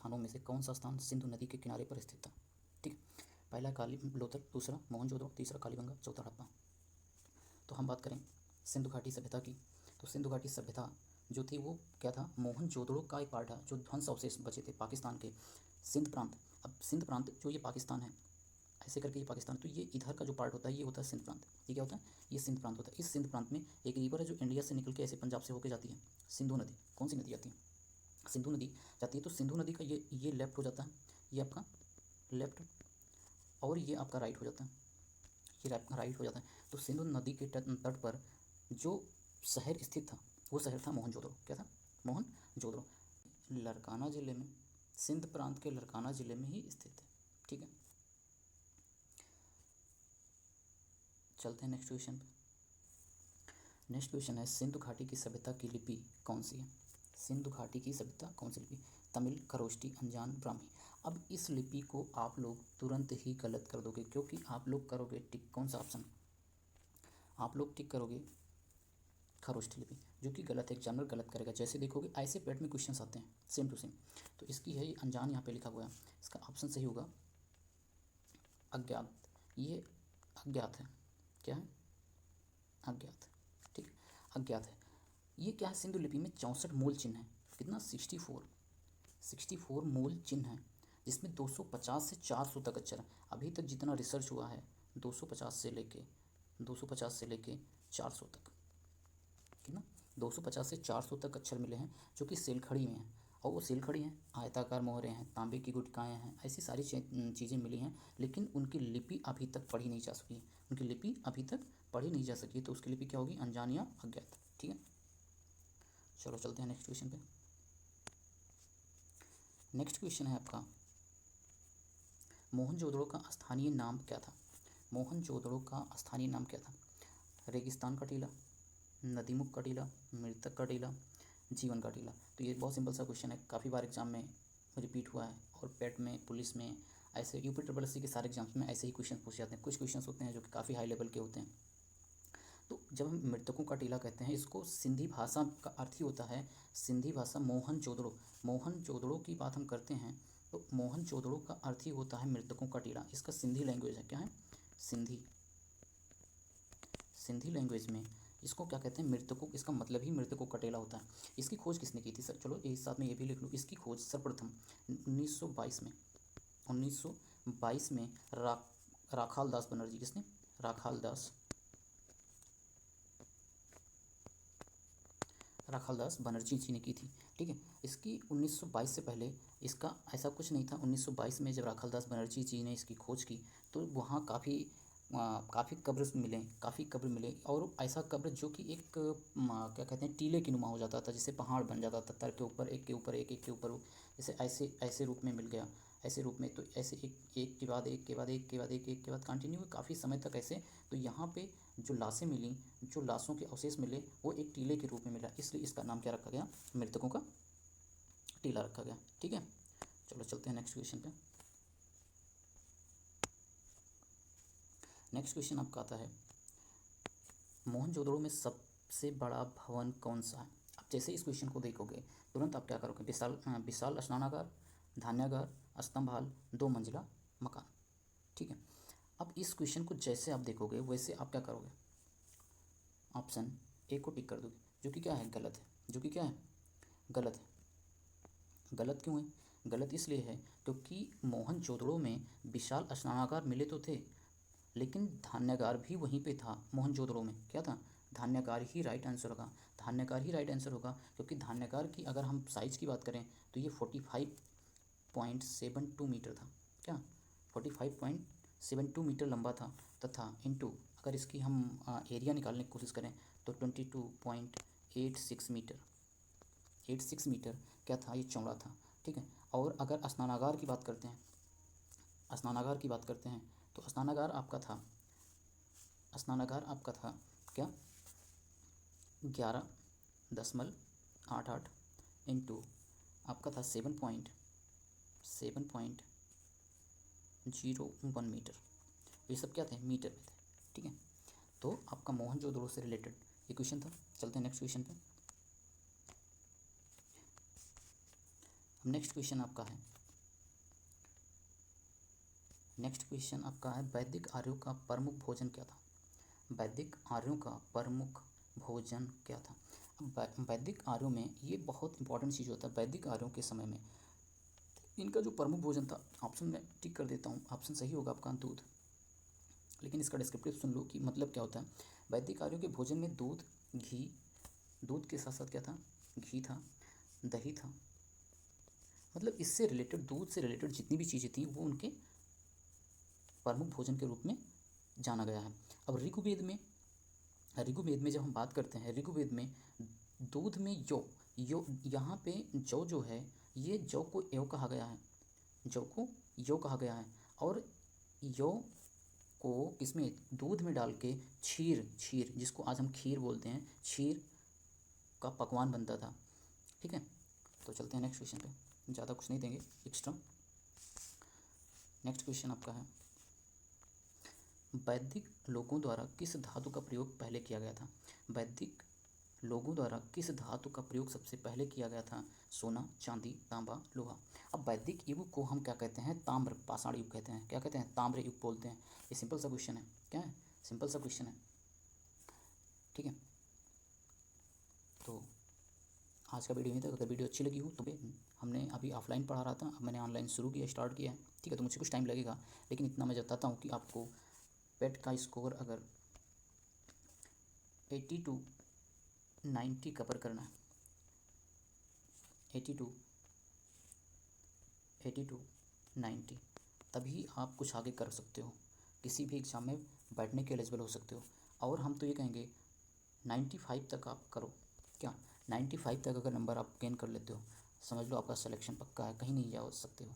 स्थानों में से कौन सा स्थान सिंधु नदी के किनारे पर स्थित था? ठीक है, पहला काली लोथल, दूसरा मोहनजोदड़ो, तीसरा कालीबंगा, चौथा हड़प्पा। तो हम बात करें सिंधु घाटी सभ्यता की, तो सिंधु घाटी सभ्यता जो थी वो क्या था, मोहनजोदड़ो का एक पार्ट है जो ध्वंस अवशेष बचे थे पाकिस्तान के सिंध प्रांत। अब सिंध प्रांत जो ये पाकिस्तान है, ऐसे करके ये पाकिस्तान, तो ये इधर का जो पार्ट होता है ये होता है सिंध प्रांत। ये क्या होता है, ये सिंध प्रांत होता है। इस सिंध प्रांत में एक रिवर है जो इंडिया से निकल के ऐसे पंजाब से होकर जाती है, सिंधु नदी। कौन सी नदी जाती है, सिंधु नदी जाती है। तो सिंधु नदी का ये लेफ्ट हो जाता है, ये आपका लेफ्ट, और ये आपका राइट हो जाता है, ये आपका राइट हो जाता है। तो सिंधु नदी के तट पर जो शहर स्थित था वो शहर था मोहनजोदड़ो। क्या था, मोहनजोदड़ो। लड़काना ज़िले में, सिंध प्रांत के लड़काना ज़िले में ही स्थित है। ठीक है, चलते हैं नेक्स्ट क्वेश्चन पे। नेक्स्ट क्वेश्चन है सिंधु घाटी की सभ्यता की लिपि कौन सी है? सिंधु घाटी की सभ्यता कौन सी लिपि? तमिल, खरोष्टी, अंजान, ब्राह्मी। अब इस लिपि को आप लोग तुरंत ही गलत कर दोगे, क्योंकि आप लोग करोगे टिक, कौन सा ऑप्शन, आप लोग टिक करोगे खरोष्टी लिपि, जो कि गलत है, एग्जामिनर गलत करेगा। जैसे देखोगे ऐसे पैट में क्वेश्चंस आते हैं सेम टू सेम। तो इसकी है ये अंजान, यहाँ पे लिखा हुआ है, इसका ऑप्शन सही होगा अज्ञात। ये अज्ञात है, क्या है, अज्ञात। ठीक, अज्ञात है। ये क्या है, सिंधु लिपि में 64 मूल चिन्ह है। कितना, 64 मूल चिन्ह है, जिसमें 250 से 400 तक अक्षर है। अभी तक जितना रिसर्च हुआ है 250 से लेके 400 तक, कितना, 250 से 400 तक अक्षर मिले हैं जो कि सेलखड़ी में हैं। और वो सेलखड़ी हैं, आयताकार मोहरें हैं, तांबे की गुटकाएँ हैं, ऐसी सारी चीज़ें मिली हैं, लेकिन उनकी लिपि अभी तक पढ़ी नहीं जा सकी, उनकी लिपि अभी तक पढ़ी नहीं जा सकी। तो उसकी लिपि क्या होगी, अनजान या अज्ञात। ठीक है, चलो चलते हैं नेक्स्ट क्वेश्चन पे। नेक्स्ट क्वेश्चन है आपका, मोहनजोदड़ो का स्थानीय नाम क्या था? मोहनजोदड़ो का स्थानीय नाम क्या था? रेगिस्तान का टीला, नदीमुख का टीला, मृतक का टीला, जीवन का टीला। तो ये बहुत सिंपल सा क्वेश्चन है, काफ़ी बार एग्जाम में रिपीट हुआ है, और पेट में, पुलिस में, ऐसे यूपी ट्रिपल एस सी के सारे एग्जाम्स में ऐसे ही क्वेश्चन पूछे जाते हैं। कुछ क्वेश्चन होते हैं जो कि काफ़ी हाई लेवल के होते हैं। तो जब हम मृतकों का टीला कहते हैं, इसको सिंधी भाषा का अर्थ ही होता है, सिंधी भाषा मोहनजोदड़ो, मोहनजोदड़ो की बात हम करते हैं तो मोहनजोदड़ो का अर्थ ही होता है मृतकों का टीला। इसका सिंधी लैंग्वेज है, क्या है, सिंधी लैंग्वेज में इसको क्या कहते हैं, मृतकों, इसका मतलब ही मृतकों का टीला होता है। इसकी खोज किसने की थी सर? चलो इस साथ में ये भी लिख लो, इसकी खोज सर्वप्रथम 1922 में, 1922 में राखाल दास बनर्जी, किसने, राखाल दास बनर्जी जी ने की थी। ठीक है, इसकी 1922 से पहले इसका ऐसा कुछ नहीं था। 1922 में जब राखाल दास बनर्जी जी ने इसकी खोज की तो वहाँ काफ़ी कब्र मिले, और ऐसा कब्र जो कि एक क्या कहते हैं, टीले की नुमा हो जाता था, जिससे पहाड़ बन जाता था, तर के ऊपर एक के ऊपर एक, एक के ऊपर जैसे ऐसे ऐसे रूप में मिल गया, ऐसे रूप में। तो ऐसे एक के बाद एक के बाद एक के बाद एक के बाद कंटिन्यू काफ़ी समय तक ऐसे। तो यहाँ पे जो लाशें मिली, जो लाशों के अवशेष मिले, वो एक टीले के रूप में मिला, इसलिए इसका नाम क्या रखा गया, मृतकों का टीला रखा गया। ठीक है, चलो चलते हैं नेक्स्ट क्वेश्चन पे। नेक्स्ट क्वेश्चन आपका आता है, मोहनजोदड़ो में सबसे बड़ा भवन कौन सा है? अब जैसे इस क्वेश्चन को देखोगे तुरंत आप क्या करोगे, विशाल स्नानागार, धान्यागार, स्तंभाल, 2 मंजिला मकान। ठीक है, अब इस क्वेश्चन को जैसे आप देखोगे वैसे आप क्या करोगे, ऑप्शन ए को टिक कर दोगे, जो कि क्या है, गलत है, जो कि क्या है, गलत है। गलत क्यों है, गलत इसलिए है क्योंकि मोहनजोदड़ो में विशाल स्नानागार मिले तो थे, लेकिन धान्यागार भी वहीं पे था। मोहनजोदड़ो में क्या था, धान्यागार ही राइट आंसर होगा, धान्यागार ही राइट आंसर होगा, क्योंकि धान्यागार की अगर हम साइज़ की बात करें तो ये 45.72 मीटर था, क्या, 45.72 मीटर लंबा था, तथा इंटू अगर इसकी हम एरिया निकालने की कोशिश करें तो 22.86 मीटर, 86 मीटर क्या था, ये चौड़ा था। ठीक है, और अगर स्नानागार की बात करते हैं, तो स्नानागार आपका था क्या, 11.88 इंटू आपका था 7.01 मीटर। ये सब क्या थे, मीटर में थे। ठीक है, तो आपका मोहनजोदड़ो से रिलेटेड ये क्वेश्चन था। चलते हैं नेक्स्ट क्वेश्चन पे। नेक्स्ट क्वेश्चन आपका है, वैदिक आर्यों का प्रमुख भोजन क्या था? वैदिक आर्यों का प्रमुख भोजन क्या था? अब वैदिक आर्यों में ये बहुत इंपॉर्टेंट चीज़ होता है। वैदिक आर्यों के समय में इनका जो प्रमुख भोजन था, ऑप्शन में टिक कर देता हूँ, ऑप्शन सही होगा आपका दूध, लेकिन इसका डिस्क्रिप्टिव सुन लो कि मतलब क्या होता है। वैदिक आर्यों के भोजन में दूध, घी, दूध के साथ साथ क्या था, घी था, दही था, मतलब इससे रिलेटेड, दूध से रिलेटेड जितनी भी चीज़ें थी वो उनके प्रमुख भोजन के रूप में जाना गया है। अब ऋग्वेद में जब हम बात करते हैं, ऋग्वेद में दूध में यो यहाँ पे जौ जो है, ये जौ को यो कहा गया है, जौ को यो कहा गया है। और यो को किसमें, दूध में डाल के छीर जिसको आज हम खीर बोलते हैं, छीर का पकवान बनता था। ठीक है, तो चलते हैं नेक्स्ट क्वेश्चन पे, ज़्यादा कुछ नहीं देंगे एक्स्ट्रा। नेक्स्ट क्वेश्चन आपका है, वैदिक लोगों द्वारा किस धातु का प्रयोग पहले किया गया था? वैदिक लोगों द्वारा किस धातु का प्रयोग सबसे पहले किया गया था? सोना, चांदी, तांबा, लोहा। अब वैदिक युग को हम क्या कहते हैं? ताम्र पाषाण युग कहते हैं। क्या कहते हैं? ताम्र युग बोलते हैं। ये सिंपल सा क्वेश्चन है। क्या है? सिंपल सा क्वेश्चन है। ठीक है, तो आज का वीडियो यहीं तक। अगर वीडियो अच्छी लगी हो तो हमने अभी ऑफलाइन पढ़ा रहा था, अब मैंने ऑनलाइन स्टार्ट किया है। ठीक है, तो मुझे कुछ टाइम लगेगा, लेकिन इतना मैं बताता हूँ कि आपको पेट का स्कोर अगर 80 to 90 कवर करना है, 80 to 90, तभी आप कुछ आगे कर सकते हो, किसी भी एग्ज़ाम में बैठने के एलिजिबल हो सकते हो। और हम तो ये कहेंगे 95 तक आप करो। क्या 95 तक अगर नंबर आप गेन कर लेते हो, समझ लो आपका सिलेक्शन पक्का है, कहीं नहीं जा सकते हो।